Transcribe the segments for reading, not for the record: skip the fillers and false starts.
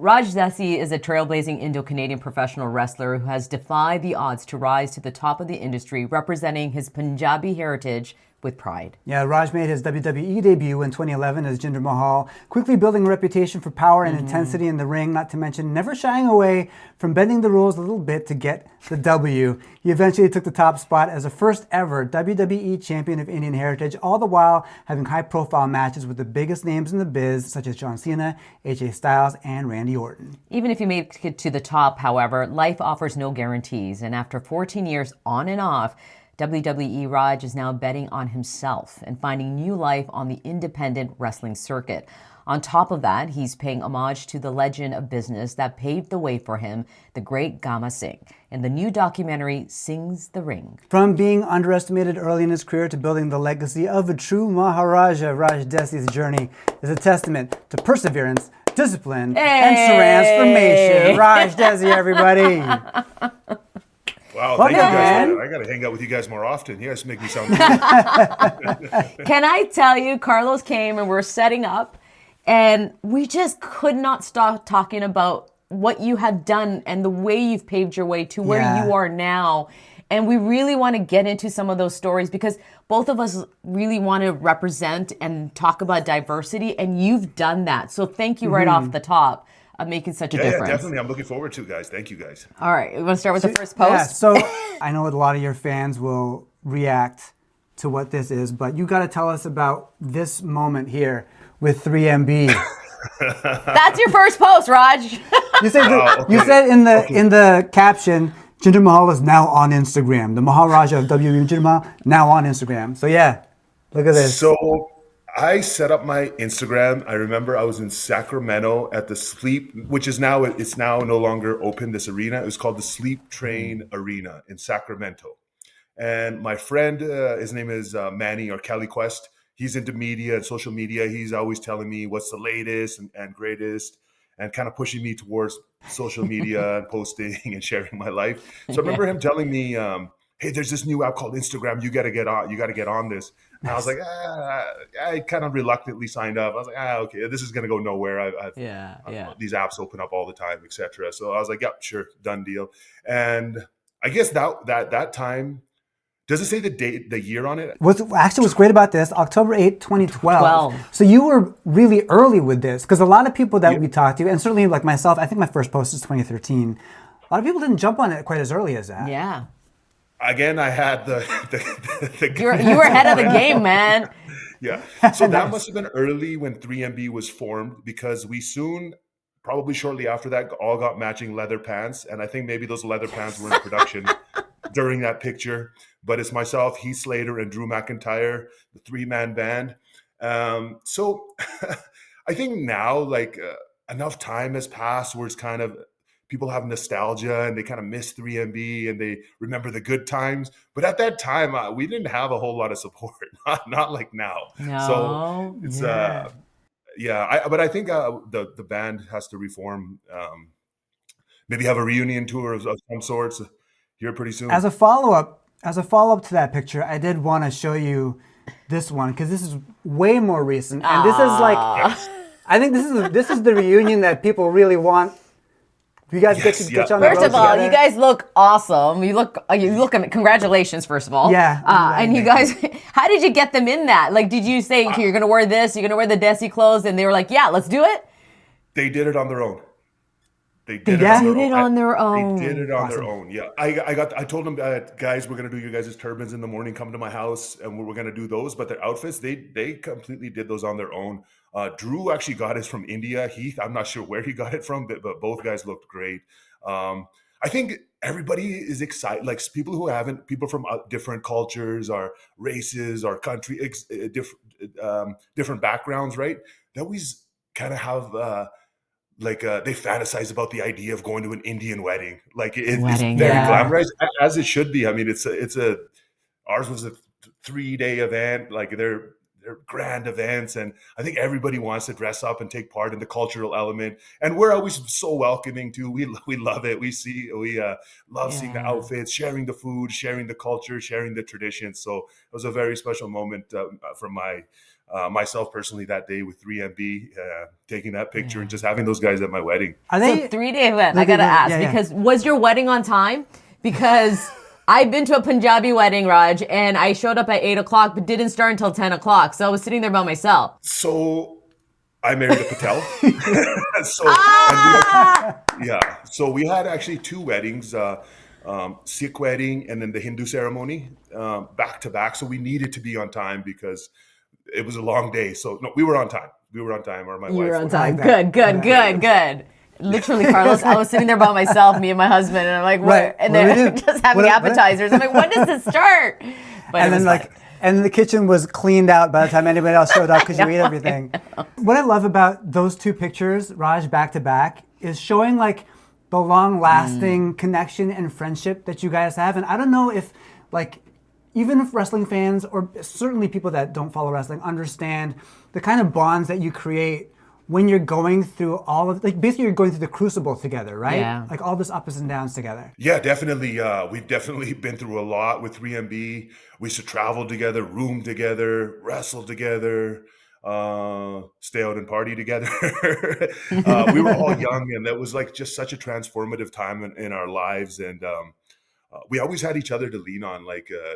Raj Dhesi is a trailblazing Indo-Canadian professional wrestler who has defied the odds to rise to the top of the industry, representing his Punjabi heritage with pride. Yeah, Raj made his WWE debut in 2011 as Jinder Mahal, quickly building a reputation for power and intensity in the ring, not to mention never shying away from bending the rules a little bit to get the W. He eventually took the top spot as the first ever WWE Champion of Indian heritage, all the while having high-profile matches with the biggest names in the biz, such as John Cena, AJ Styles, and Randy Orton. Even if you make it to the top, however, life offers no guarantees, and after 14 years on and off, WWE Raj is now betting on himself and finding new life on the independent wrestling circuit. On top of that, he's paying homage to the legend of business that paved the way for him, the great Gama Singh, in the new documentary Sings the Ring. From being underestimated early in his career to building the legacy of a true Maharaja, Raj Dhesi's journey is a testament to perseverance, discipline, and transformation. Raj Dhesi, everybody. Wow, thank you guys. I got to hang out with you guys more often. You guys make me sound good. Can I tell you, Carlos came and we're setting up, and we just could not stop talking about what you have done and the way you've paved your way to where you are now. And we really want to get into some of those stories because both of us really want to represent and talk about diversity, and you've done that. So thank you right off the top of making such a difference. Yeah, definitely. I'm looking forward to it, guys. Thank you, guys. All right. We want to start with the first post? Yeah, so I know a lot of your fans will react to what this is, but you got to tell us about this moment here with 3MB. That's your first post, Raj. You said in the caption, Jinder Mahal is now on Instagram. The Maharaja of WWE, Jinder Mahal, now on Instagram. So yeah, look at this. So I set up my Instagram. I remember I was in Sacramento at the Sleep, which is now, it's now no longer open, this arena. It was called the Sleep Train Arena in Sacramento. And my friend, his name is Manny or Kelly Quest. He's into media and social media. He's always telling me what's the latest and greatest and kind of pushing me towards social media and posting and sharing my life. So I remember him telling me, hey, there's this new app called Instagram. You got to get on. You got to get on this. And I was like, I kind of reluctantly signed up. I was like, okay, this is going to go nowhere. These apps open up all the time, etc. So I was like, yep, sure, done deal. And I guess that time, does it say the date, the year on it? What's great about this, October 8th, 2012. So you were really early with this because a lot of people that we talked to, and certainly like myself, I think my first post is 2013. A lot of people didn't jump on it quite as early as that. Yeah. Again, I had the you were ahead of the game, man. Yeah. So that must have been early when 3MB was formed because we soon, probably shortly after that, all got matching leather pants. And I think maybe those leather pants were in production during that picture. But it's myself, Heath Slater, and Drew McIntyre, the three-man band. So I think now, enough time has passed where it's kind of, people have nostalgia and they kind of miss 3MB and they remember the good times. But at that time, we didn't have a whole lot of support, not like now. No. So it's, but I think the band has to reform, maybe have a reunion tour of some sorts here pretty soon. As a follow-up to that picture, I did want to show you this one because this is way more recent. And this is I think this is the reunion that people really want. You guys get you on the road First of all, together. you guys look awesome. You look congratulations, first of all. Yeah. And you guys, how did you get them in that? Like, did you say, okay, you're going to wear this, you're going to wear the Desi clothes, and they were like, yeah, let's do it? They did it on their own. They did it on their own. They did it on their own. Yeah. I told them, guys, we're going to do your guys' turbans in the morning, come to my house, and we're going to do those. But their outfits, they completely did those on their own. Drew actually got his from India. Heath, I'm not sure where he got it from, but both guys looked great. I think everybody is excited. Like people from different cultures or races or country, different backgrounds, right? They always kind of have they fantasize about the idea of going to an Indian wedding. Like it's very glamorized, as it should be. I mean, ours was a 3-day event. Like they're grand events, and I think everybody wants to dress up and take part in the cultural element. And we're always so welcoming too. We love it. We love seeing the outfits, sharing the food, sharing the culture, sharing the traditions. So it was a very special moment from myself personally that day with 3MB, taking that picture and just having those guys at my wedding. Are they So 3-day event. I gotta ask because was your wedding on time? Because I've been to a Punjabi wedding, Raj, and I showed up at 8 o'clock, but didn't start until 10 o'clock. So I was sitting there by myself. So I married a Patel. So we had actually 2 weddings, Sikh wedding and then the Hindu ceremony, back to back. So we needed to be on time because it was a long day. So no, we were on time. Or my wife. You were on time. Good. Literally, Carlos, I was sitting there by myself, me and my husband, and I'm like, what? Right. And they're just having appetizers. I'm like, when does this start? But and then and the kitchen was cleaned out by the time anybody else showed up because you ate everything. What I love about those 2 pictures, Raj, back to back, is showing like the long-lasting connection and friendship that you guys have. And I don't know if even if wrestling fans, or certainly people that don't follow wrestling, understand the kind of bonds that you create when you're going through all of, basically you're going through the crucible together, right? Yeah. Like all this ups and downs together. Yeah, definitely. We've definitely been through a lot with 3MB. We used to travel together, room together, wrestle together, stay out and party together. We were all young, and that was like just such a transformative time in our lives. And we always had each other to lean on,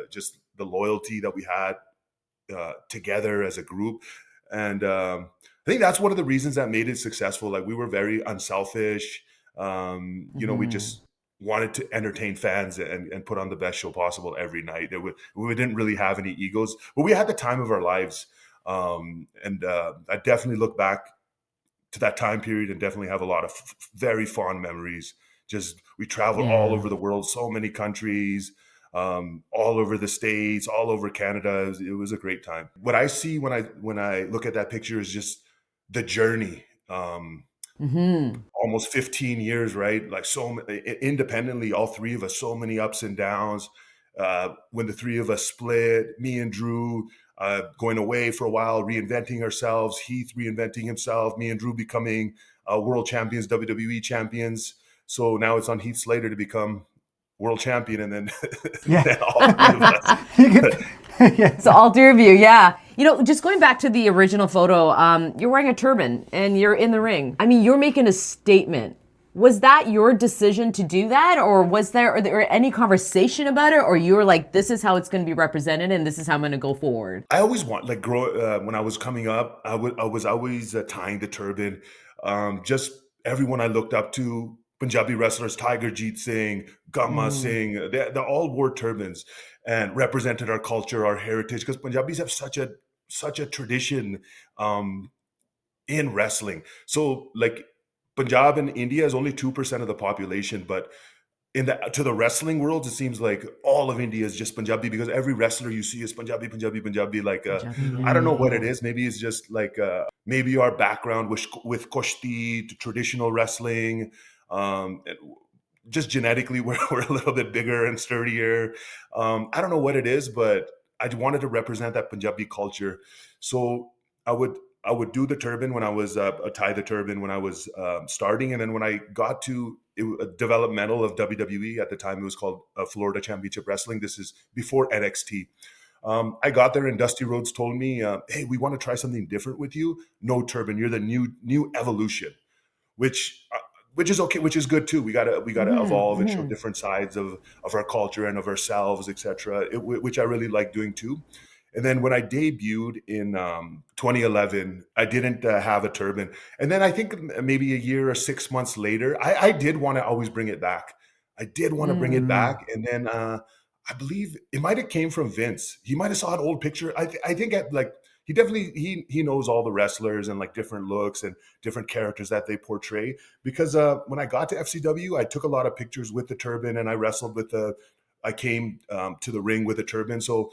just the loyalty that we had together as a group. And I think that's one of the reasons that made it successful. Like, we were very unselfish. We just wanted to entertain fans and put on the best show possible every night. We didn't really have any egos, but we had the time of our lives. I definitely look back to that time period and definitely have a lot of very fond memories. Just, we traveled all over the world, so many countries, all over the States, all over Canada. It was a great time. What I see when I look at that picture is just the journey. Almost 15 years, right? Like, so independently, all 3 of us, so many ups and downs. When the 3 of us split, me and Drew going away for a while, reinventing ourselves, Heath reinventing himself, me and Drew becoming world champions, WWE champions. So now it's on Heath Slater to become world champion, and then, then all 3 of us. So all 3 of you, just going back to the original photo, you're wearing a turban and you're in the ring. I mean, you're making a statement. Was that your decision to do that, or was there any conversation about it, or you were like, this is how it's going to be represented and this is how I'm going to go forward? I always when I was coming up, I was always tying the turban. Just everyone I looked up to, Punjabi wrestlers, Tiger Jeet Singh, Gamma Singh, they all wore turbans and represented our culture, our heritage, because Punjabis have such a tradition in wrestling. So, like, Punjab in India is only 2% of the population, but to the wrestling world, it seems like all of India is just Punjabi, because every wrestler you see is Punjabi. I don't know what it is. Maybe it's just maybe our background with Kushti, traditional wrestling. Just genetically, we're a little bit bigger and sturdier. I don't know what it is, but I wanted to represent that Punjabi culture. So I would do the turban when I was tie the turban when I was starting, and then when I got to developmental of WWE at the time, it was called Florida Championship Wrestling. This is before NXT. I got there and Dusty Rhodes told me, "Hey, we want to try something different with you. No turban. You're the new evolution," which is okay, which is good too. We gotta evolve and show different sides of our culture and of ourselves, etc. Which I really like doing too. And then when I debuted in 2011, I didn't have a turban. And then I think maybe a year or 6 months later, I did want to always bring it back. I did want to bring it back. And then I believe it might have came from Vince. He might have saw an old picture. I think he definitely, he knows all the wrestlers and like different looks and different characters that they portray. Because when I got to FCW, I took a lot of pictures with the turban, and I wrestled I came to the ring with a turban. So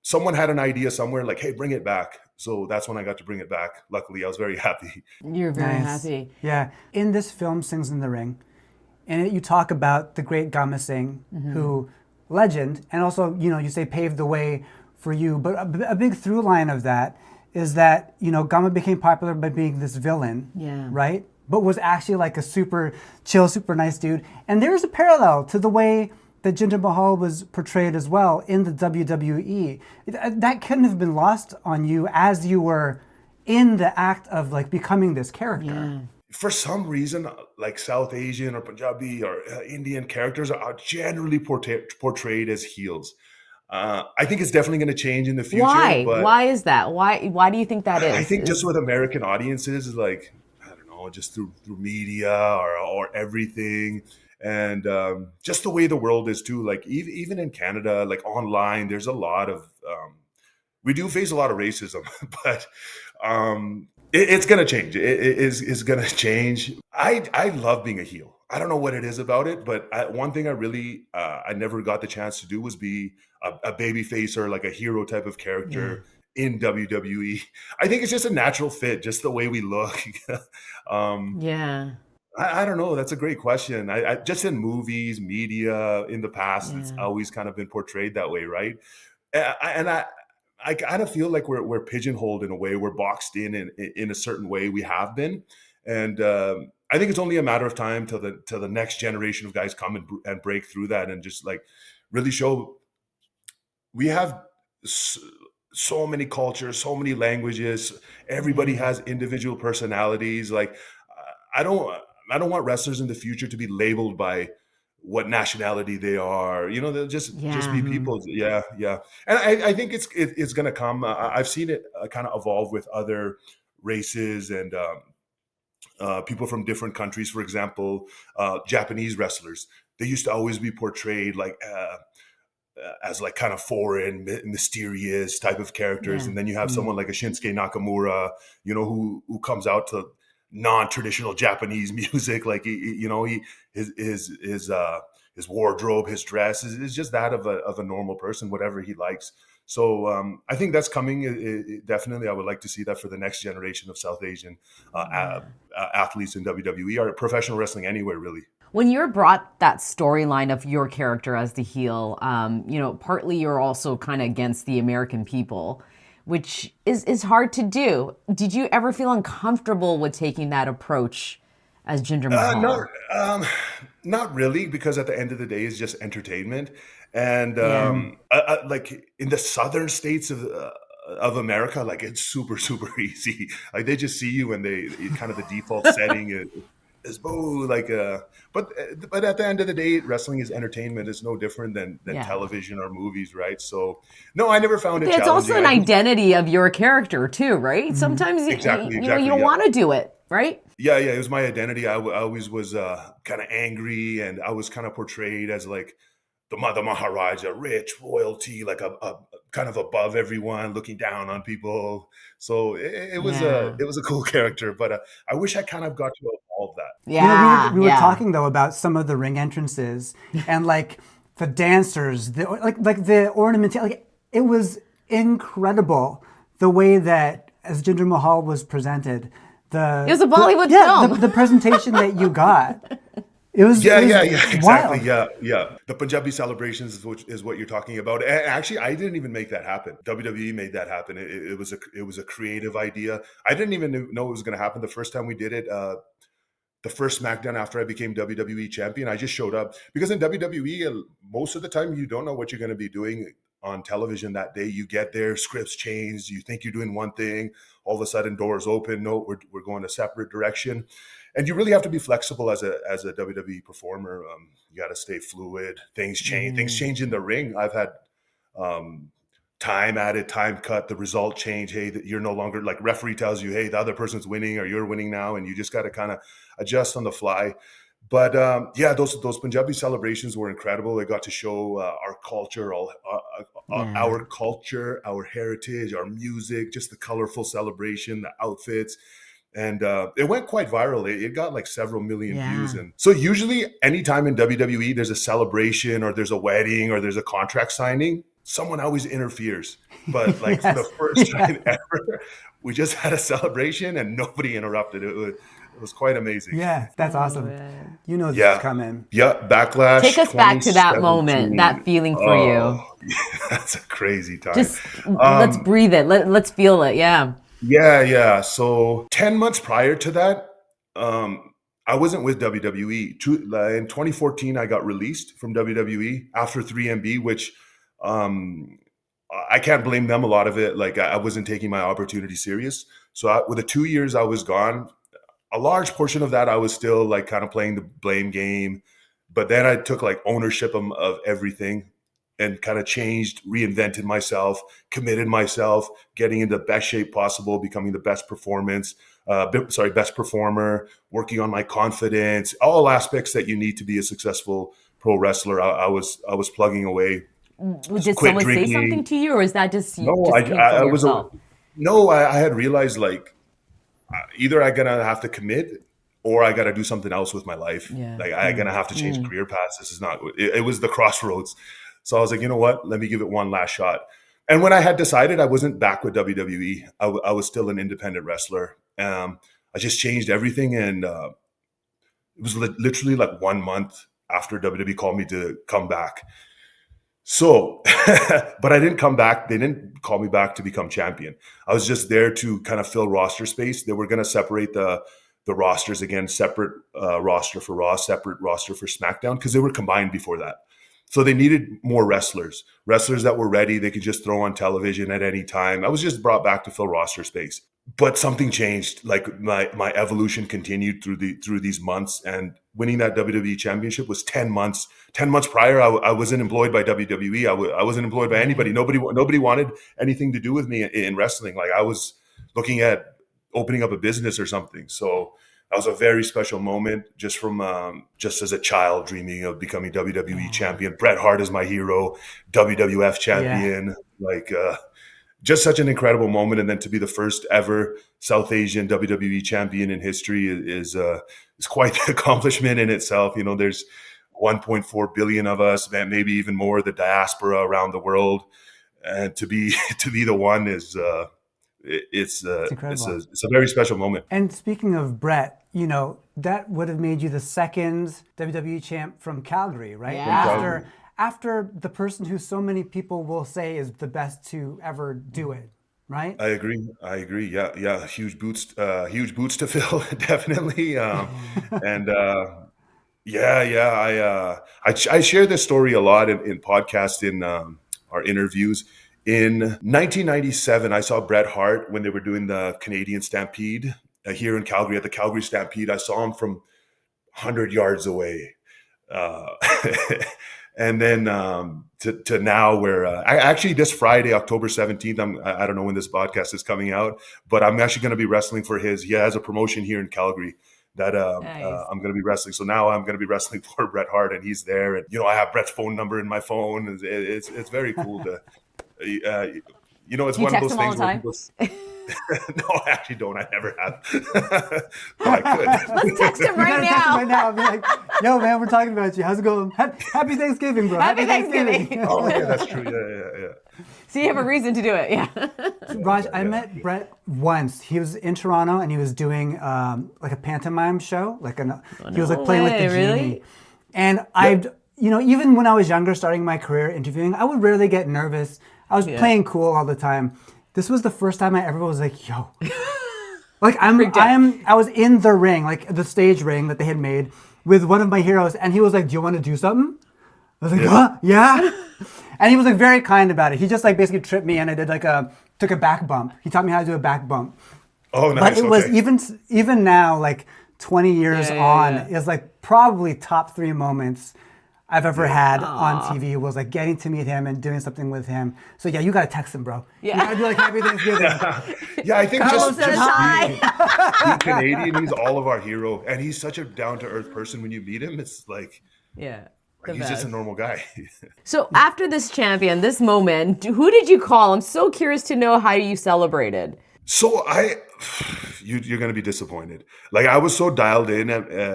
someone had an idea somewhere like, hey, bring it back. So that's when I got to bring it back. Luckily, I was very happy. You're very happy. Yeah. In this film, Sings in the Ring, and you talk about the great Gama Singh, who, legend, and also, you say paved the way for you. But a big through line of that is that, Gama became popular by being this villain, right? But was actually like a super chill, super nice dude. And there's a parallel to the way that Jinder Mahal was portrayed as well in the WWE. That couldn't have been lost on you as you were in the act of like becoming this character. For some reason, like South Asian or Punjabi or Indian characters are generally portrayed as heels. I think it's definitely going to change in the future. Why? But Why is that? Why do you think that is? I think just with American audiences, like, I don't know, just through media or everything. And just the way the world is too, like even in Canada, like online, there's a lot of, we do face a lot of racism, but it's going to change. It is going to change. I love being a heel. I don't know what it is about it, but one thing I really, I never got the chance to do was be a baby face or like a hero type of character in WWE. I think it's just a natural fit, just the way we look. Yeah. I don't know. That's a great question. I just in movies, media, in the past, it's always kind of been portrayed that way, right? I kind of feel like we're pigeonholed in a way. We're boxed in a certain way. We have been, and I think it's only a matter of time till the next generation of guys come and break through that and just like really show. We have so many cultures, so many languages. Everybody has individual personalities. Like I don't want wrestlers in the future to be labeled by what nationality they are. You know, they'll just be people. Yeah. And I think it's going to come. I've seen it kind of evolve with other races and people from different countries. For example, Japanese wrestlers, they used to always be portrayed like as like kind of foreign, mysterious type of characters. And then you have someone like a Shinsuke Nakamura, you know, who comes out to non-traditional Japanese music, like his wardrobe, his dress is just that of a normal person, whatever he likes. So I think that's coming. Definitely, I would like to see that for the next generation of South Asian athletes in WWE or professional wrestling anywhere, really. When you're brought that storyline of your character as the heel, partly you're also kind of against the American people, which is hard to do. Did you ever feel uncomfortable with taking that approach as Jinder Mahal? Not really, because at the end of the day, it's just entertainment. And like in the southern states of America, like it's super, super easy. Like they just see you and they kind of the default setting is boo, like but at the end of the day, wrestling is entertainment. It's no different than television or movies, right? So no, I never found it challenging. It's also an identity of your character too, right? Sometimes you don't want to do it, right? Yeah, it was my identity. I always was kind of angry, and I was kind of portrayed as like the Mother Maharaja, rich royalty, like a kind of above everyone, looking down on people. So it was a cool character, but I wish I kind of got to evolve that. We were talking though about some of the ring entrances and like the dancers, like the ornament, like it was incredible the way that as Jinder Mahal was presented. It was a Bollywood film. The presentation that you got. It was exactly. Yeah. The Punjabi celebrations is what you're talking about. And actually, I didn't even make that happen. WWE made that happen. It was a creative idea. I didn't even know it was going to happen the first time we did it. The first SmackDown after I became WWE champion, I just showed up because in WWE, most of the time you don't know what you're going to be doing on television that day. You get there, scripts change. You think you're doing one thing, all of a sudden doors open. No, we're going a separate direction. And you really have to be flexible as a WWE performer. You got to stay fluid. Things change. Things change in the ring. I've had time added, time cut, the result change. Hey, you're no longer, like referee tells you, hey, the other person's winning or you're winning now. And you just got to kind of adjust on the fly. But those Punjabi celebrations were incredible. They got to show our culture, our culture, our heritage, our music, just the colorful celebration, the outfits. And it went quite viral. It got like several million views. And so usually anytime in WWE, there's a celebration or there's a wedding or there's a contract signing, someone always interferes. But like for the first time ever, we just had a celebration and nobody interrupted. It was quite amazing. Yeah, that's awesome. You know this is coming. Yeah, Backlash. Take us back to that moment, that feeling for you. Yeah, that's a crazy time. Just let's breathe it. Let's feel it. Yeah. Yeah. So 10 months prior to that, I wasn't with WWE. In 2014, I got released from WWE after 3MB, which I can't blame them. A lot of it, like I wasn't taking my opportunity serious. So with the 2 years I was gone, a large portion of that I was still like kind of playing the blame game. But then I took like ownership of everything and kind of changed, reinvented myself, committed myself, getting into the best shape possible, becoming the best best performer, working on my confidence, all aspects that you need to be a successful pro wrestler. I was plugging away. Did Quit someone say something drinking. to you, or is that just No, just came from I was yourself? no, I had realized like either I gonna have to commit or I got to do something else with my life. Yeah. Like I gonna have to change career paths. This is not. It was the crossroads. So I was like, you know what? Let me give it one last shot. And when I had decided, I wasn't back with WWE. I was still an independent wrestler. I just changed everything, and it was literally like 1 month after WWE called me to come back. So, but I didn't come back. They didn't call me back to become champion. I was just there to kind of fill roster space. They were going to separate the rosters again, separate roster for Raw, separate roster for SmackDown, because they were combined before that. So they needed more wrestlers that were ready. They could just throw on television at any time. I was just brought back to fill roster space. But something changed. Like my evolution continued through these months, and winning that WWE Championship was 10 months. 10 months prior, I wasn't employed by WWE. I wasn't employed by anybody. Nobody wanted anything to do with me in wrestling. Like I was looking at opening up a business or something. So that was a very special moment, just from just as a child dreaming of becoming WWE champion. Bret Hart is my hero, WWF champion. Like just such an incredible moment, and then to be the first ever South Asian WWE champion in history is quite the accomplishment in itself. You know, there's 1.4 billion of us, maybe even more, the diaspora around the world, and to be the one is. It's a very special moment. And speaking of Brett, you know, that would have made you the second WWE champ from Calgary, right? Yeah. After the person who so many people will say is the best to ever do it, right? I agree. Yeah. Huge boots to fill, definitely. I share this story a lot in podcasts, in our interviews. In 1997, I saw Bret Hart when they were doing the Canadian Stampede here in Calgary, at the Calgary Stampede. I saw him from 100 yards away. And then to now, where actually this Friday, October 17th, I don't know when this podcast is coming out, but I'm actually going to be wrestling for he has a promotion here in Calgary that Nice. I'm going to be wrestling. So now I'm going to be wrestling for Bret Hart, and he's there. And, you know, I have Bret's phone number in my phone. It's very cool to, you know, it's Do you one of text those him all things the where time? people. No, I actually don't. I never have. But I could. Let's text him You right gotta text him now. right now and be like, yo, man, we're talking about you. How's it going? Happy Thanksgiving, bro. Happy Thanksgiving. Oh, yeah, that's true. Yeah. So you have a reason to do it, yeah. Raj, I met Brett once. He was in Toronto and he was doing like a pantomime show. He was like playing like the way, really? genie. And you know, even when I was younger, starting my career interviewing, I would rarely get nervous. I was playing cool all the time. This was the first time I ever was like, yo. Like I was in the ring, like the stage ring that they had made with one of my heroes, and he was like, do you want to do something? I was like, huh? Yeah. And he was like very kind about it. He just like basically tripped me and I did took a back bump. He taught me how to do a back bump. Oh, nice. But it was even now, like 20 years on, is like probably top 3 moments I've ever had on TV was like getting to meet him and doing something with him. So yeah, you gotta text him, bro. Yeah. You gotta be like, happy Thanksgiving. Yeah, I think Carlos says hi. being Canadian, he's all of our hero, and he's such a down to earth person. When you meet him, it's like Yeah. he's just a normal guy. So after this champion, this moment, who did you call? I'm so curious to know how you celebrated. So you're going to be disappointed. Like I was so dialed in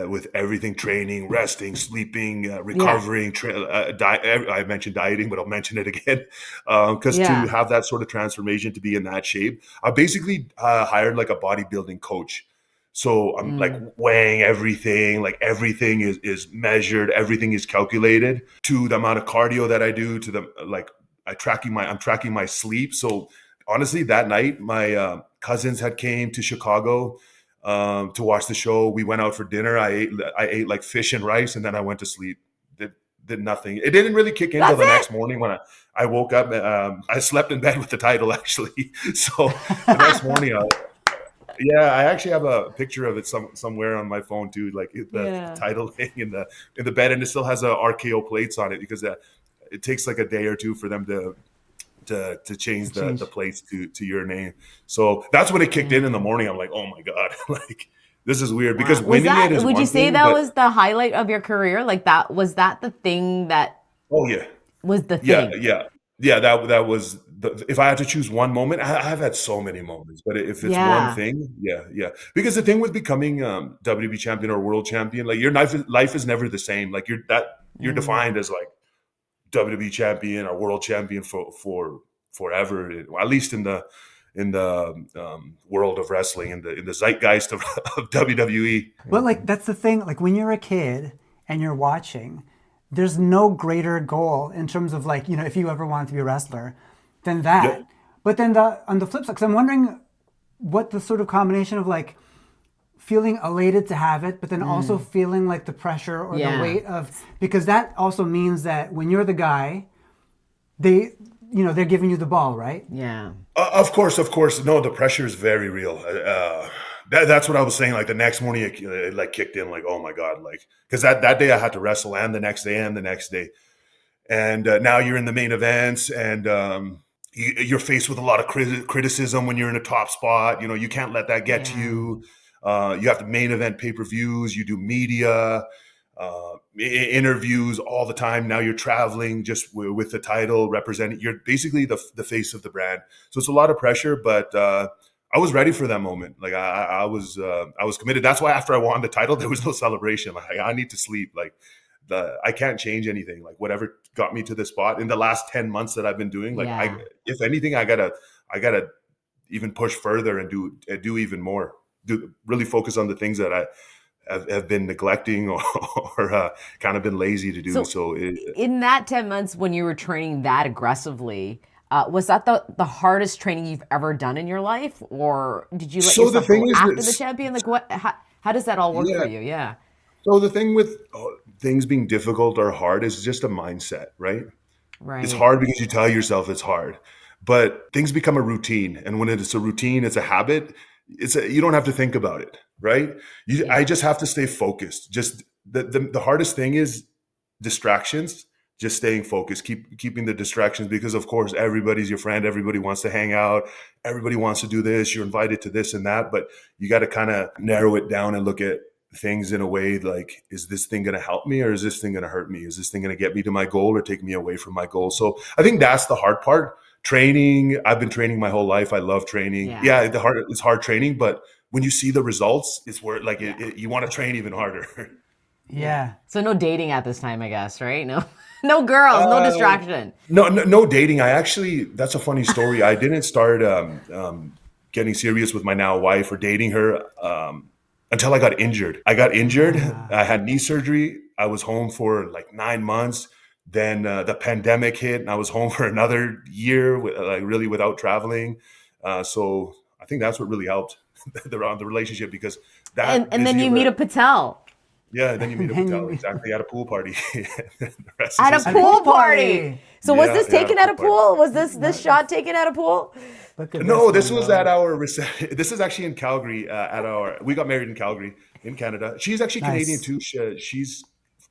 with everything: training, resting, sleeping, recovering. I mentioned dieting, but I'll mention it again because to have that sort of transformation, to be in that shape, I basically hired like a bodybuilding coach. So I'm like weighing everything, like everything is measured, everything is calculated to the amount of cardio that I do, to the I'm tracking my sleep. So honestly, that night, my cousins had came to Chicago. to watch the show. We went out for dinner. I ate like fish and rice, and then I went to sleep. Did nothing. It didn't really kick in until the next morning when I woke up. I slept in bed with the title actually. So the next morning, I actually have a picture of it somewhere on my phone too, like the title laying in the bed, and it still has RKO plates on it because it takes like a day or two for them to change the plates to your name. So that's when it kicked in the morning. I'm like, oh my god, like this is weird because winning it is. Would you say that was the highlight of your career? Like was that the thing that? Oh yeah. Was the thing? Yeah. That was. If I had to choose one moment, I've had so many moments, but if it's one thing, yeah. Because the thing with becoming WWE champion or world champion, like your life is never the same. Like you're defined as like WWE champion or world champion for forever, at least in the world of wrestling, in the zeitgeist of WWE. But like that's the thing. Like when you're a kid and you're watching, there's no greater goal in terms of like, if you ever wanted to be a wrestler than that. Yep. But then on the flip side, because I'm wondering what the sort of combination of like feeling elated to have it, but then also feeling like the pressure or the weight of, because that also means that when you're the guy, they're giving you the ball, right? Yeah. Of course. No, the pressure is very real. That's what I was saying. Like the next morning, it like kicked in. Like, oh my god! Like because that day I had to wrestle, and the next day, and now you're in the main events, and you're faced with a lot of criticism when you're in a top spot. You can't let that get to you. You have to main event pay-per-views. You do media. Interviews all the time. Now you're traveling just with the title representing. You're basically the face of the brand. So it's a lot of pressure, but I was ready for that moment. Like I was committed. That's why after I won the title, there was no celebration. Like I need to sleep. Like I can't change anything. Like whatever got me to this spot in the last 10 months that I've been doing. Like if anything, I gotta even push further and do even more. Really focus on the things that I have been neglecting or kind of been lazy to do. So in that 10 months when you were training that aggressively, was that the hardest training you've ever done in your life? Or did you let yourself go after the champion? Like how does that all work for you? Yeah. So the thing with things being difficult or hard is just a mindset, right? Right. It's hard because you tell yourself it's hard, but things become a routine. And when it's a routine, it's a habit. You don't have to think about it, right? I just have to stay focused. Just the hardest thing is distractions. Just staying focused, keeping the distractions, because of course everybody's your friend. Everybody wants to hang out. Everybody wants to do this. You're invited to this and that, but you got to kind of narrow it down and look at things in a way like, is this thing going to help me or is this thing going to hurt me? Is this thing going to get me to my goal or take me away from my goal? So I think that's the hard part. Training, I've been training my whole life. I love training. It's hard training, but when you see the results, it's where like you want to train even harder. Yeah. So no dating at this time, I guess, right? No girls, no distraction. No dating. That's a funny story. I didn't start getting serious with my now wife or dating her until I got injured. I had knee surgery. I was home for like 9 months. Then the pandemic hit and I was home for another year really without traveling. So I think that's what really helped the relationship, because that. And then you meet a Patel. Yeah, then you meet a Patel, exactly, at a pool party. At a pool party. So was this taken at a pool? Was this shot taken at a pool? No, this was at our reception. This is actually in Calgary. We got married in Calgary, in Canada. She's actually Canadian too. She's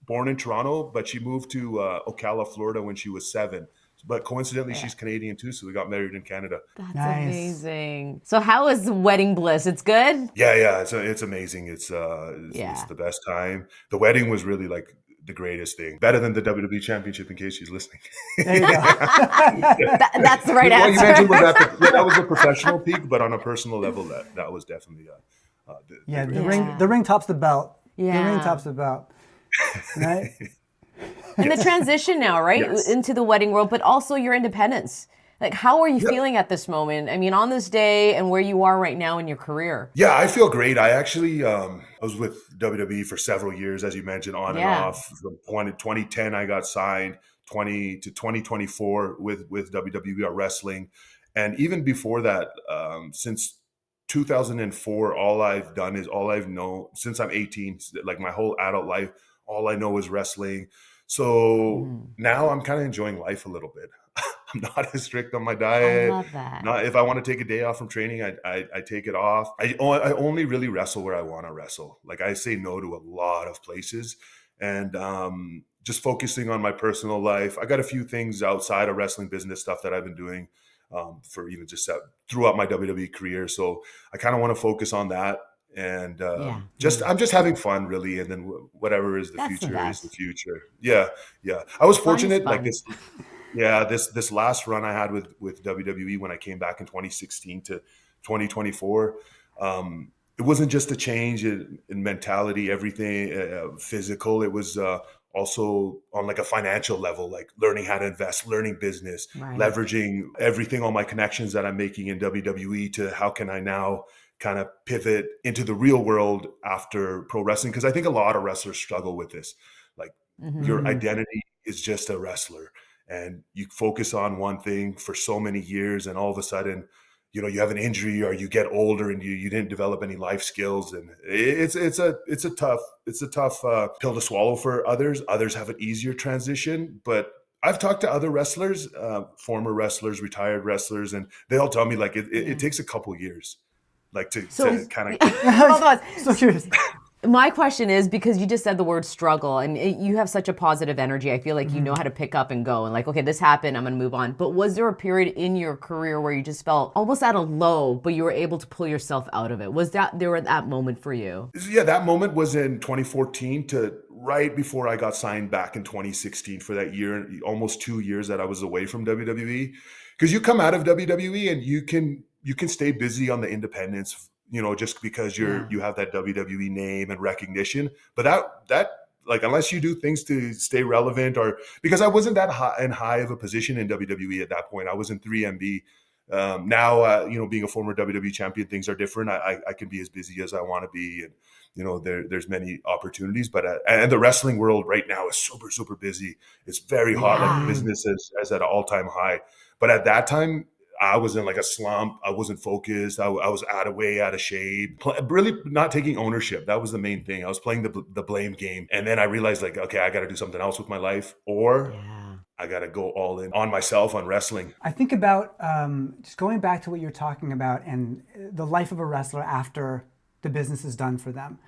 born in Toronto, but she moved to Ocala, Florida when she was 7. But coincidentally, she's Canadian too, so we got married in Canada. That's amazing. So how is wedding bliss? It's good? Yeah. It's amazing. It's the best time. The wedding was really like the greatest thing. Better than the WWE Championship, in case she's listening. There you go. That's the right answer. You mentioned that was a professional peak, but on a personal level, that was definitely the ring tops the belt. Yeah. The ring tops the belt. Right? And the transition now, right, into the wedding world, but also your independence. Like, how are you feeling at this moment? I mean, on this day and where you are right now in your career. Yeah, I feel great. I actually, I was with WWE for several years, as you mentioned, on and off. From 2010, I got signed, 2024 with WWE Wrestling. And even before that, since 2004, all I've known since I'm 18, like my whole adult life, all I know is wrestling. So now I'm kind of enjoying life a little bit. I'm not as strict on my I diet. love that. Not if I want to take a day off from training, I take it off. I only really wrestle where I want to wrestle. Like I say no to a lot of places, and just focusing on my personal life. I got a few things outside of wrestling business stuff that I've been doing for even just throughout my WWE career. So I kind of want to focus on that. And I'm just having fun really. And then whatever is the That's the future is best. the future. Yeah. Yeah. I was Fun is fortunate like fun. this. Yeah. This last run I had with WWE when I came back in 2016 to 2024, it wasn't just a change in mentality, everything physical. It was also on like a financial level, like learning how to invest, learning business, Right. leveraging everything, all my connections that I'm making in WWE to how can I now kind of pivot into the real world after pro wrestling. Because I think a lot of wrestlers struggle with this. Like your identity is just a wrestler and you focus on one thing for so many years and all of a sudden, you have an injury or you get older and you didn't develop any life skills. And it's a tough pill to swallow for others. Others have an easier transition, but I've talked to other wrestlers, former wrestlers, retired wrestlers, and they all tell me like it takes a couple years, like to kind of. Hold on. So curious. My question is, because you just said the word struggle and you have such a positive energy, I feel like you know how to pick up and go and like, okay, this happened, I'm going to move on. But was there a period in your career where you just felt almost at a low, but you were able to pull yourself out of it? Was there that moment for you? Yeah, that moment was in 2014 to right before I got signed back in 2016 for that year, almost 2 years that I was away from WWE. Because you come out of WWE and you can stay busy on the independents, just because you have that WWE name and recognition. But that like unless you do things to stay relevant, or because I wasn't that high of a position in WWE at that point, I was in 3MB. Now, being a former WWE champion, things are different. I can be as busy as I want to be, and there's many opportunities. But and the wrestling world right now is super super busy. It's very hot. Like business is at an all-time high. But at that time, I was in like a slump. I wasn't focused. I was out of shape, really not taking ownership. That was the main thing. I was playing the blame game. And then I realized like, okay, I got to do something else with my life, or I got to go all in on myself, on wrestling. I think about just going back to what you're talking about and the life of a wrestler after the business is done for them.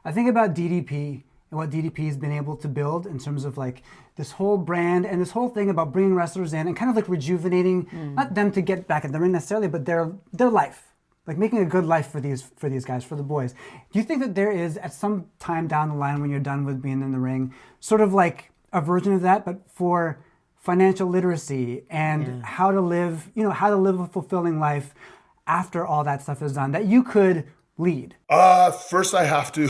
I think about DDP and what DDP has been able to build in terms of like this whole brand and this whole thing about bringing wrestlers in and kind of like rejuvenating, not them to get back in the ring necessarily, but their life, like making a good life for these guys, for the boys. Do you think that there is at some time down the line when you're done with being in the ring, sort of like a version of that, but for financial literacy and how to live a fulfilling life after all that stuff is done that you could lead? First I have to,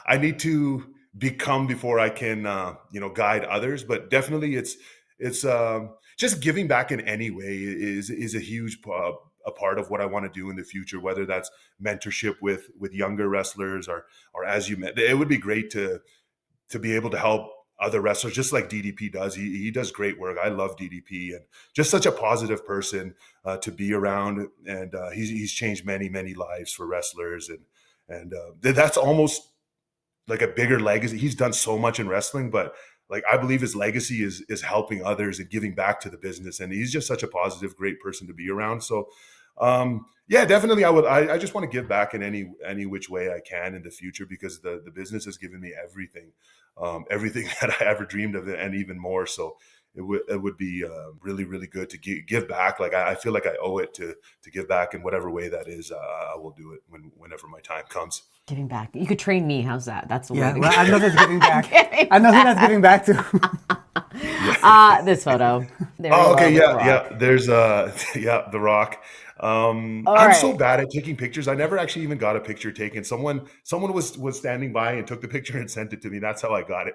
I need to become before I can, guide others. But definitely it's just giving back in any way is a huge a part of what I want to do in the future, whether that's mentorship with younger wrestlers or as you met, it would be great to be able to help other wrestlers, just like DDP does. He does great work. I love DDP and just such a positive person to be around. And he's changed many, many lives for wrestlers. And that's almost like a bigger legacy. He's done so much in wrestling, but like I believe his legacy is helping others and giving back to the business. And he's just such a positive, great person to be around. So definitely I just want to give back in any which way I can in the future, because the business has given me everything that I ever dreamed of, and even more. So it would be really, really good to give back. Like I feel like I owe it to give back in whatever way that is. I will do it whenever my time comes. Giving back. You could train me. How's that? That's the way. Yeah, well, I know that's giving back. I know who that's giving back to. This photo. There okay, you are, yeah. There's The Rock. I'm so bad at taking pictures. I never actually even got a picture taken. Someone was standing by and took the picture and sent it to me. That's how I got it.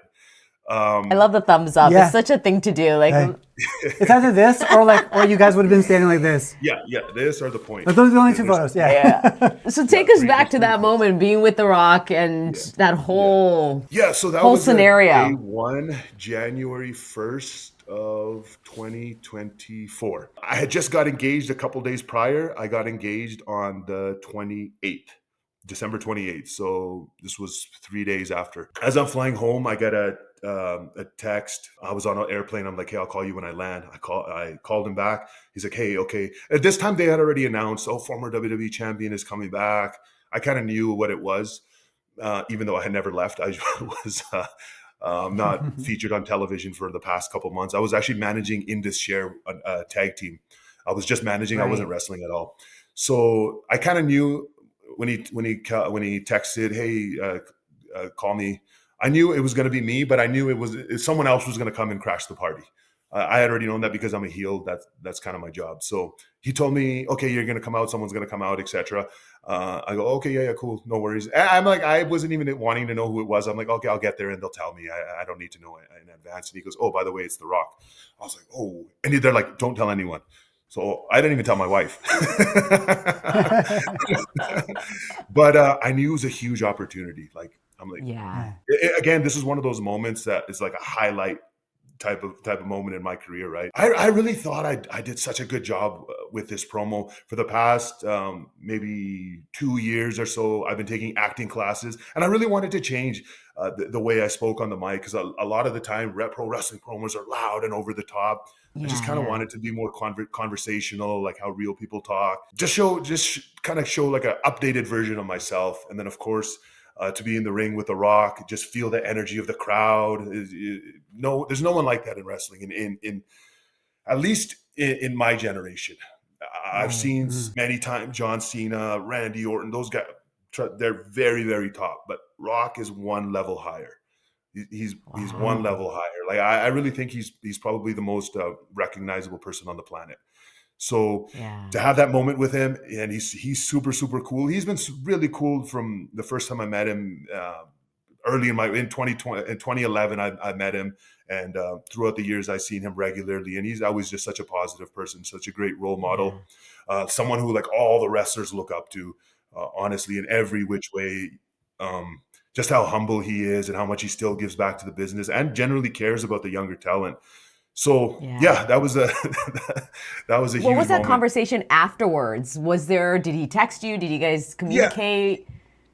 I love the thumbs up. Yeah. It's such a thing to do. Like, Hey. It's either this or you guys would have been standing like this. Yeah, this or the point. But those are the only two photos. Yeah. yeah. So take us back to that moment, being with The Rock and that whole So that whole was scenario. Day 1, January 1st of 2024. I had just got engaged a couple days prior. I got engaged on the 28th. December 28th. So this was 3 days after. As I'm flying home, I get a text. I was on an airplane. I'm like, hey, I'll call you when I land. I called him back. He's like, hey, okay. At this time, they had already announced, former WWE champion is coming back. I kind of knew what it was, even though I had never left. I was not featured on television for the past couple months. I was actually managing in this share tag team. I was just managing. Right. I wasn't wrestling at all. So I kind of knew when he texted, hey, call me. I knew it was going to be me, but I knew it was someone else was going to come and crash the party. I had already known that because I'm a heel. That's kind of my job. So he told me, okay, you're going to come out. Someone's going to come out, etc. I go, okay, yeah, cool, no worries. And I'm like, I wasn't even wanting to know who it was. I'm like, okay, I'll get there and they'll tell me. I don't need to know in advance. And he goes, oh, by the way, it's The Rock. I was like, oh, and they're like, don't tell anyone. So I didn't even tell my wife. But I knew it was a huge opportunity. Like, I'm like, again, this is one of those moments that is like a highlight type of moment in my career, right? I really thought I did such a good job with this promo. For the past maybe 2 years or so, I've been taking acting classes, and I really wanted to change the way I spoke on the mic, because a lot of the time pro wrestling promos are loud and over the top. I just kind of wanted to be more conversational, like how real people talk. Just kind of show like an updated version of myself. And then, of course, to be in the ring with The Rock, just feel the energy of the crowd. There's no one like that in wrestling. In at least in my generation, I've seen many times John Cena, Randy Orton. Those guys, they're very, very top. But Rock is one level higher. He's one level higher. Like I really think he's probably the most recognizable person on the planet. So to have that moment with him, and he's super, super cool. He's been really cool from the first time I met him. Early in 2011, I met him, and throughout the years I've seen him regularly, and he's always just such a positive person, such a great role model, someone who like all the wrestlers look up to, honestly, in every which way. Just how humble he is and how much he still gives back to the business and generally cares about the younger talent. So that was a that was a huge What was that moment. conversation afterwards? Did he text you? Did you guys communicate?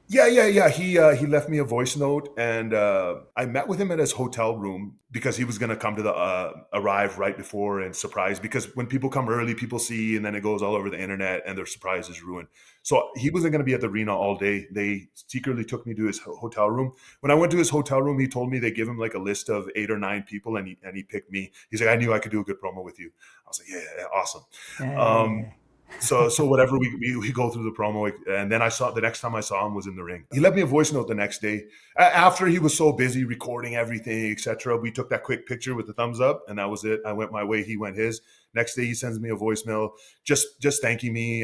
Yeah. He left me a voice note, and I met with him at his hotel room because he was going to come to arrive right before and surprise. Because when people come early, people see, and then it goes all over the internet, and their surprise is ruined. So he wasn't going to be at the arena all day. They secretly took me to his hotel room. When I went to his hotel room, he told me they give him like a list of 8 or 9 people, and he picked me. He's like, I knew I could do a good promo with you. I was like, yeah, awesome. So whatever, we go through the promo, and then the next time I saw him was in the ring. He left me a voice note the next day. After he was so busy recording everything, etc., we took that quick picture with the thumbs up, and that was it. I went my way, he went his. Next day, he sends me a voicemail, just thanking me.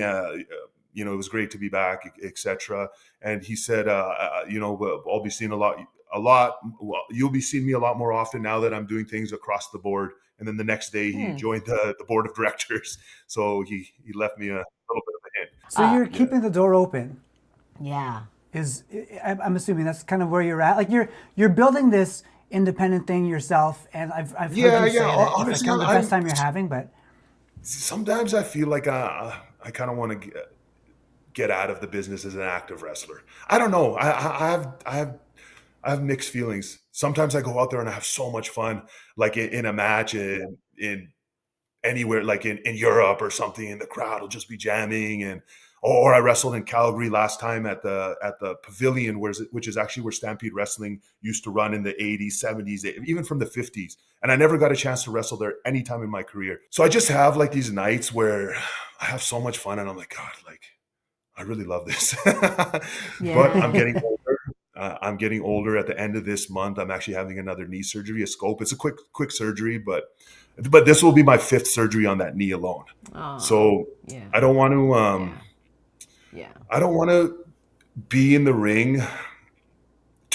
It was great to be back, etc. And he said, I'll be seeing a lot. Well, you'll be seeing me a lot more often now that I'm doing things across the board. And then the next day he joined the board of directors. So he left me a little bit of a hint. So you're keeping the door open. Yeah. I'm assuming that's kind of where you're at. Like you're building this independent thing yourself, and I've heard you say that it's kind of the best time you're having. But sometimes I feel like I kind of want to get out of the business as an active wrestler. I don't know. I have mixed feelings. Sometimes I go out there and I have so much fun, like in a match in anywhere, like in Europe or something, and the crowd will just be jamming. Or I wrestled in Calgary last time at the Pavilion, which is actually where Stampede Wrestling used to run in the 80s, 70s, even from the 50s. And I never got a chance to wrestle there any time in my career. So I just have like these nights where I have so much fun, and I'm like, God, like I really love this. But I'm getting older. I'm getting older. At the end of this month, I'm actually having another knee surgery, a scope. It's a quick surgery, but this will be my 5th surgery on that knee alone. So I don't want to. I don't want to be in the ring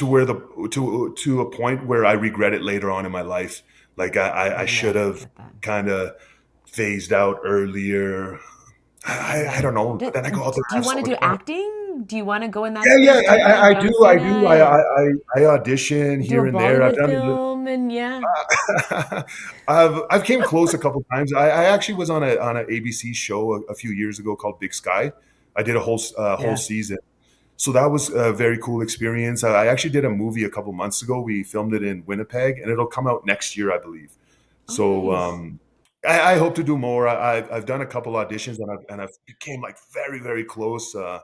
to where to a point where I regret it later on in my life. Like I should have kind of phased out earlier. I don't know. But then I go out there. Do you want to do acting? Do you want to go in that Yeah, space? I do. I audition here and there. I've done film and yeah. I've came close a couple times. I actually was on a ABC show a few years ago called Big Sky. I did a whole season. So that was a very cool experience. I actually did a movie a couple months ago. We filmed it in Winnipeg, and it'll come out next year, I believe. So I hope to do more. I've done a couple auditions, and I've became like very, very close. I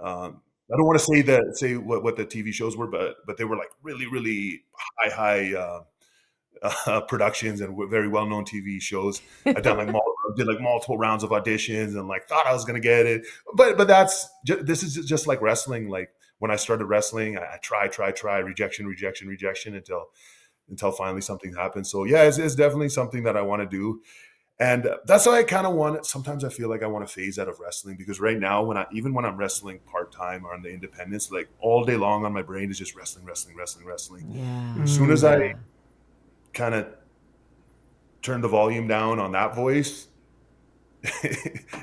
don't want to say what the TV shows were, but they were like really, really high productions and very well-known TV shows. I've done did multiple rounds of auditions and like thought I was gonna get it, but this is just like wrestling. Like when I started wrestling, I try, rejection until finally something happens. So yeah, it's definitely something that I want to do, and that's why I kind of want it. Sometimes I feel like I want to phase out of wrestling, because right now even when I'm wrestling part-time or on the independents, like all day long on my brain is just wrestling. Yeah. As soon as I kind of turn the volume down on that voice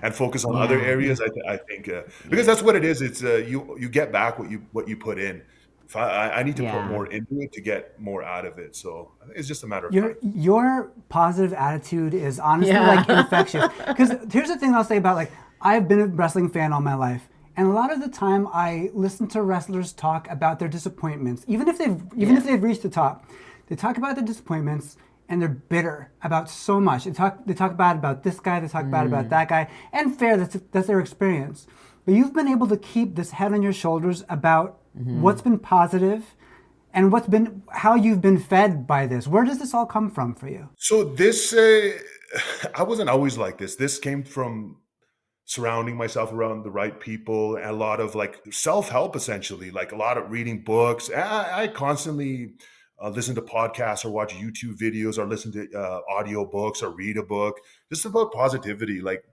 and focus on other areas, I think because that's what it is. It's you get back what you put in. If I need to put more into it to get more out of it. So I think it's just a matter of time. Your positive attitude is honestly like infectious. Because here's the thing I'll say about, like, I've been a wrestling fan all my life. And a lot of the time I listen to wrestlers talk about their disappointments. Even if they've reached the top, they talk about their disappointments and they're bitter about so much. They talk bad about this guy, they talk bad about that guy, and fair, that's their experience. But you've been able to keep this head on your shoulders about what's been positive and how you've been fed by this. Where does this all come from for you? So this, I wasn't always like this. This came from surrounding myself around the right people and a lot of like self-help, essentially, like a lot of reading books. I constantly listen to podcasts or watch YouTube videos or listen to audio books or read a book just about positivity. Like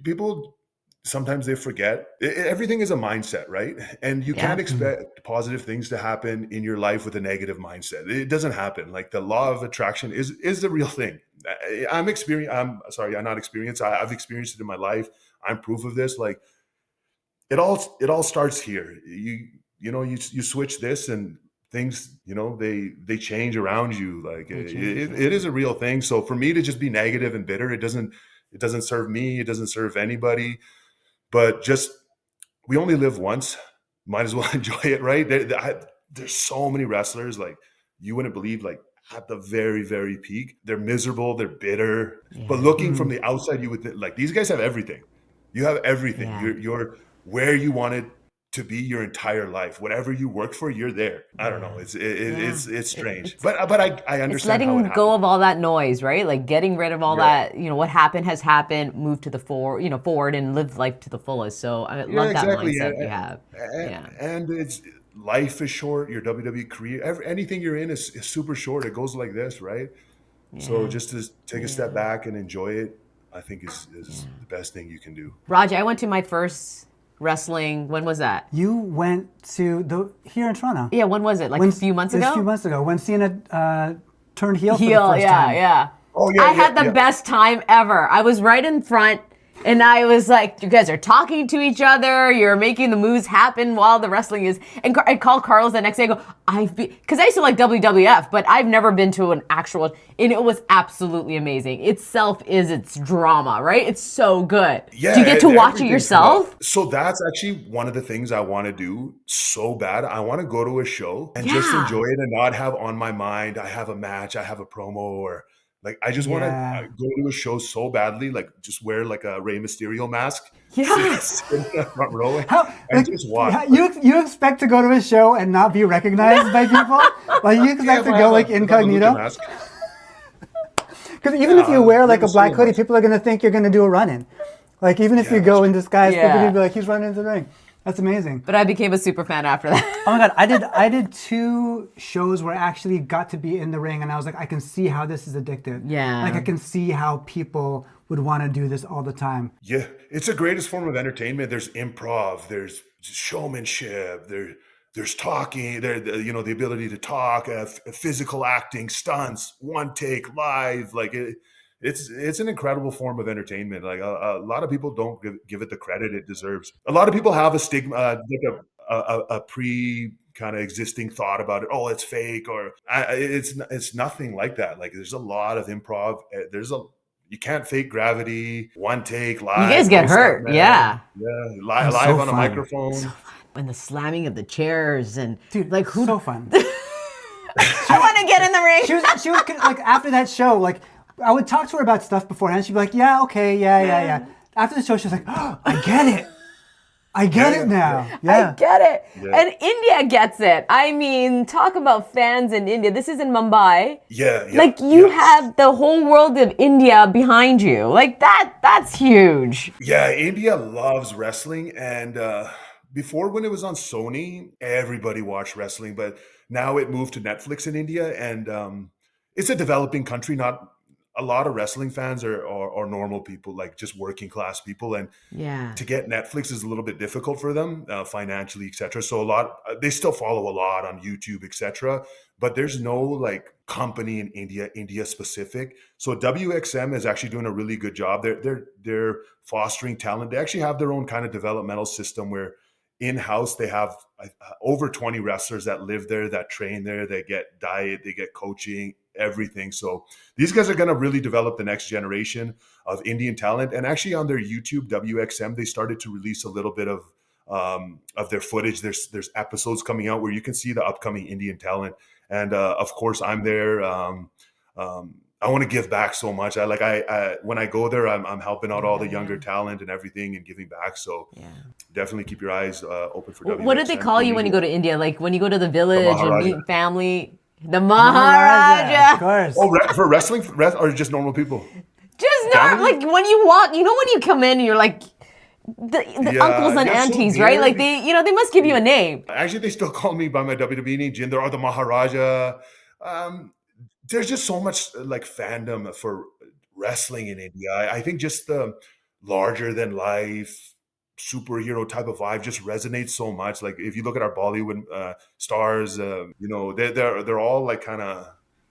people, sometimes they forget everything is a mindset, right? And you can't expect positive things to happen in your life with a negative mindset. It doesn't happen. Like the law of attraction is the real thing. I've experienced it in my life. I'm proof of this. Like it all starts here. You switch this and things, they change around you. Like it is a real thing. So for me to just be negative and bitter, it doesn't serve me. It doesn't serve anybody. But just, we only live once. Might as well enjoy it, right? There's so many wrestlers, like you wouldn't believe, like at the very, very peak, they're miserable, they're bitter. But looking from the outside, you would think, like, these guys have everything. You have everything. You're where you wanted to be your entire life. Whatever you worked for, you're there. I don't know. It's strange, but I understand. It's letting go of all that noise, right? Like getting rid of all that. What happened has happened. Move to the forward and live life to the fullest. So I love that mindset you have. And it's, life is short. Your WWE career, anything you're in is super short. It goes like this, right? So just to take a step back and enjoy it, I think is the best thing you can do. Raj, I went to my first wrestling. When was that? You went to here in Toronto. Yeah, when was it? Like a few months ago? A few months ago, when Cena turned heel for the first time. Yeah. Oh, yeah, I had the best time ever. I was right in front, and I was like, you guys are talking to each other. You're making the moves happen while the wrestling is. And I called Carlos the next day. I go, because I used to like WWF, but I've never been to an actual, and it was absolutely amazing. Itself is its drama, right? It's so good. Yeah, do you get to watch it yourself? So that's actually one of the things I want to do so bad. I want to go to a show and just enjoy it and not have on my mind, I have a match, I have a promo, or like, I just want to go to a show so badly, like just wear like a Rey Mysterio mask, sit in the front row and just watch. You expect to go to a show and not be recognized by people? Like you expect to go like incognito? Because even if you wear like a black hoodie, people are going to think you're going to do a run-in. Like even if you go in disguise, people are going to be like, he's running into the ring. That's amazing. But I became a super fan after that. Oh my God. I did 2 shows where I actually got to be in the ring, and I was like, I can see how this is addictive. Yeah. Like I can see how people would want to do this all the time. Yeah. It's the greatest form of entertainment. There's improv, there's showmanship, there's there's talking, the ability to talk, physical acting, stunts, one take, live, like it's an incredible form of entertainment. Like a lot of people don't give it the credit it deserves. A lot of people have a stigma, like a pre kind of existing thought about it. Oh, it's fake, or it's nothing like that. Like there's a lot of improv. You can't fake gravity, one take, live. You guys get no hurt, stuntman. yeah. Live so on a fun. microphone. And the slamming of the chairs and Dude, like who so fun. I want to get in the ring. She was like, after that show, like I would talk to her about stuff beforehand. She'd be like, yeah, okay, yeah. After the show, she was like, oh, I get it. I get it now. Yeah. I get it. Yeah. And India gets it. I mean, talk about fans in India. This is in Mumbai. Yeah. Like you have the whole world of India behind you. Like that's huge. Yeah, India loves wrestling, and before, when it was on Sony, everybody watched wrestling, but now it moved to Netflix in India, and it's a developing country. Not a lot of wrestling fans are normal people, like just working class people, and Yeah. to get Netflix is a little bit difficult for them financially, etc. So they still follow a lot on YouTube, etc. But there's no like company in India specific. So WXM is actually doing a really good job. They're fostering talent. They actually have their own kind of developmental system where in-house they have over 20 wrestlers that live there, that train there, they get diet, they get coaching, everything. So these guys are going to really develop the next generation of Indian talent. And actually on their YouTube WXM, they started to release a little bit of their footage. There's episodes coming out where you can see the upcoming Indian talent. And of course I'm there. I want to give back so much. I when I go there, I'm helping out all the younger talent and everything and giving back. So definitely keep your eyes open for WXM. What do they call you when you go to India? Like when you go to the village and Maharaja. meet family? The Maharaja. Of course. Oh, for wrestling or just normal people? Just not like when you walk, when you come in and you're like the uncles and yeah, so aunties, right? weird. Like they must give you a name. Actually, they still call me by my WWE name, Jinder, or the Maharaja. There's just so much like fandom for wrestling in India. I think just the larger than life superhero type of vibe just resonates so much. Like if you look at our Bollywood stars, they're all like kind of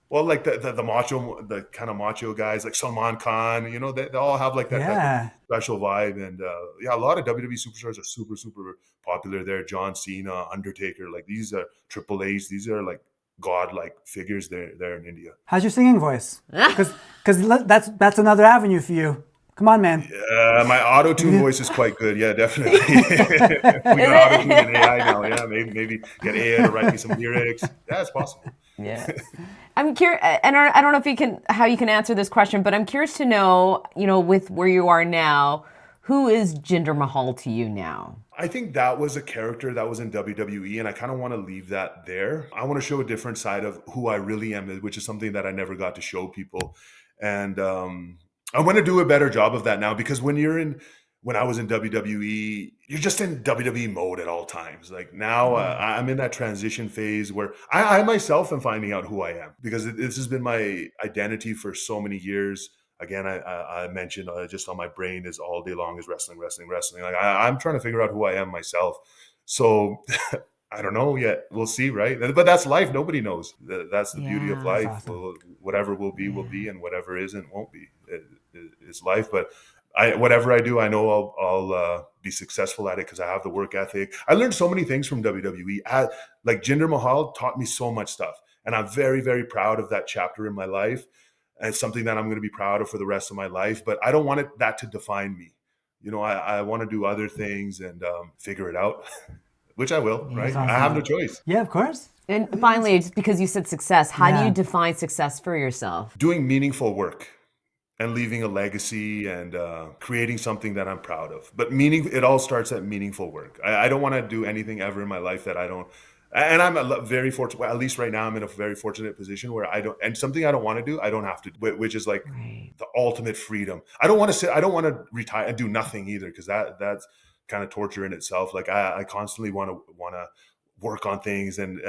like the macho, the kind of macho guys like Salman Khan. They all have like that type of special vibe. And a lot of WWE superstars are super popular there. John Cena, Undertaker, like these are Triple H. These are like god-like figures there in India. How's your singing voice? Because that's another avenue for you. Come on, man. Yeah, my auto-tune voice is quite good. Yeah, definitely. We got auto-tune and AI now. Yeah, maybe get AI to write me some lyrics. Yeah, it's possible. Yeah. I'm curious, and I don't know how you can answer this question, but I'm curious to know, with where you are now, who is Jinder Mahal to you now? I think that was a character that was in WWE, and I kind of want to leave that there. I want to show a different side of who I really am, which is something that I never got to show people. And I want to do a better job of that now, because when I was in WWE, you're just in WWE mode at all times. Like now I'm in that transition phase where I myself am finding out who I am, because this has been my identity for so many years. Again, I mentioned just on my brain is all day long is wrestling. Like I'm trying to figure out who I am myself. So I don't know yet. We'll see, right? But that's life. Nobody knows. That's the beauty of life. Awesome. Well, whatever will be, and whatever isn't, won't be. It's life. But whatever I do, I know I'll be successful at it because I have the work ethic. I learned so many things from WWE. Like Jinder Mahal taught me so much stuff. And I'm very, very proud of that chapter in my life. And it's something that I'm going to be proud of for the rest of my life. But I don't want that to define me. I want to do other things and figure it out, which I will, right? Awesome. I have no choice. Yeah, of course. And finally, just because you said success, how do you define success for yourself? Doing meaningful work and leaving a legacy and creating something that I'm proud of. But it all starts at meaningful work. I don't want to do anything ever in my life that I don't. And I'm very fortunate, at least right now, I'm in a very fortunate position where and something I don't want to do, I don't have to do, which is like the ultimate freedom. I don't want to retire and do nothing either, because that's kind of torture in itself. Like I constantly want to work on things and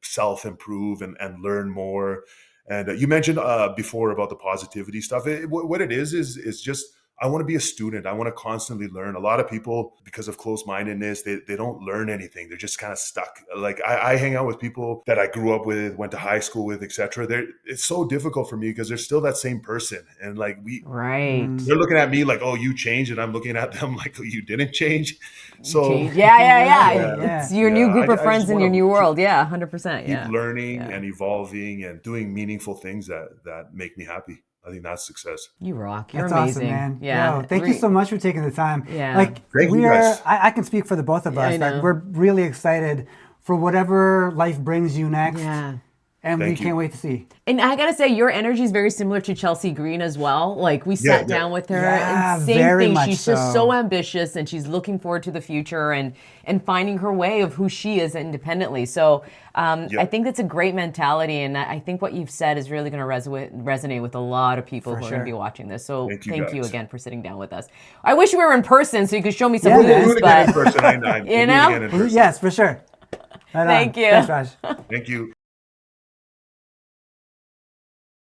self-improve and learn more. And you mentioned before about the positivity stuff. What it is just I want to be a student. I want to constantly learn. A lot of people, because of closed-mindedness, they don't learn anything. They're just kind of stuck. Like I hang out with people that I grew up with, went to high school with, etc. It's so difficult for me because they're still that same person. And like they're looking at me like, oh, you changed. And I'm looking at them like, oh, you didn't change. So yeah. It's your new group of friends in your new world. Yeah, 100%. Keep learning and evolving and doing meaningful things that make me happy. I think that's success. You rock. You're That's amazing. awesome, man. Yeah. Yo, thank you so much for taking the time. Yeah. Like Thank you guys. I can speak for the both of us. I know. Like, we're really excited for whatever life brings you next. Yeah. And Thank we you. can't wait to see. And I gotta say, your energy is very similar to Chelsea Green as well. Like we sat down with her, Yeah, and same very thing. much She's just so. so ambitious, and she's looking forward to the future and finding her way of who she is independently. So I think that's a great mentality, and I think what you've said is really going to resonate with a lot of people who are going to be watching this. So thank you again for sitting down with us. I wish we were in person so you could show me some moves, but in person, you know, Yes, for sure. Right Thank on. you. Thanks, Raj. Thank you.